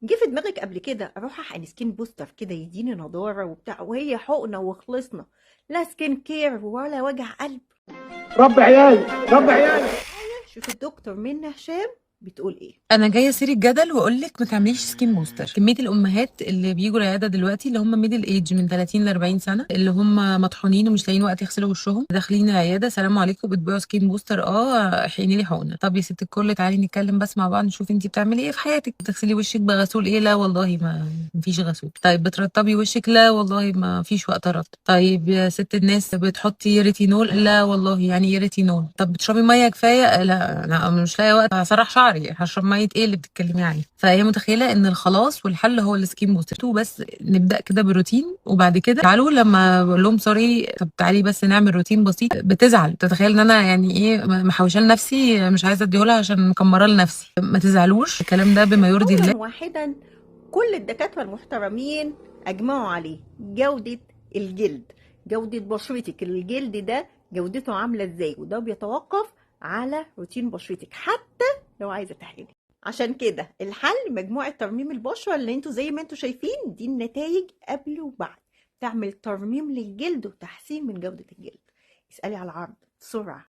جه في دماغك قبل كده اروح احقن سكين بوستر كده يديني نضاره وبتاع، وهي حقنه وخلصنا؟ لا سكين كير ولا وجع قلب. رب عيالي رب عيالي. شوف الدكتور منى هشام بتقول ايه. انا جايه اسير الجدل واقول لك ما تعمليش سكين بوستر. كميه الامهات اللي بيجوا العياده دلوقتي اللي هم ميدل ايج من 30 ل 40 سنه، اللي هم مطحونين ومش لاقيين وقت يغسلوا وشهم، داخلين العياده سلام عليكم بتبيعوا سكين بوستر، احقني لي حقنه. طب يا ست الكل تعالي نتكلم بس مع بعض نشوف انت بتعملي ايه في حياتك. بتغسلي وشك بغسول ايه؟ لا والله ما فيش غسول. طيب بترطبي وشك؟ لا والله ما فيش وقت ارطب. طيب يا ست الناس بتحطي ريتينول؟ لا والله يعني ايه ريتينول. طب بتشربي ميه كفايه؟ لا انا مش لاقيه وقت اسرح شعري، هشرب ميه ايه اللي بتتكلمي عليه؟ فهي متخيله ان الخلاص والحل هو السكين بوستر بس. نبدا كده بروتين وبعد كده تعالوا. لما بقول لهم سوري طب تعالي بس نعمل روتين بسيط، بتزعل، تتخيل ان انا يعني ايه محوشه لنفسي، مش عايزه اديهولها عشان مكمره لنفسي. ما تزعلوش، الكلام ده بما يرضي الله. قولا واحدا كل الدكاتره المحترمين اجمعوا عليه جوده الجلد، جوده بشرتك. الجلد ده جودته عامله ازاي، وده بيتوقف على روتين بشرتك حتى لو عايزه تحقني. عشان كده الحل مجموعه ترميم البشره اللي انتوا زي ما انتوا شايفين دي النتائج قبل وبعد. تعمل ترميم للجلد وتحسين من جوده الجلد. اسالي على العرض بسرعه.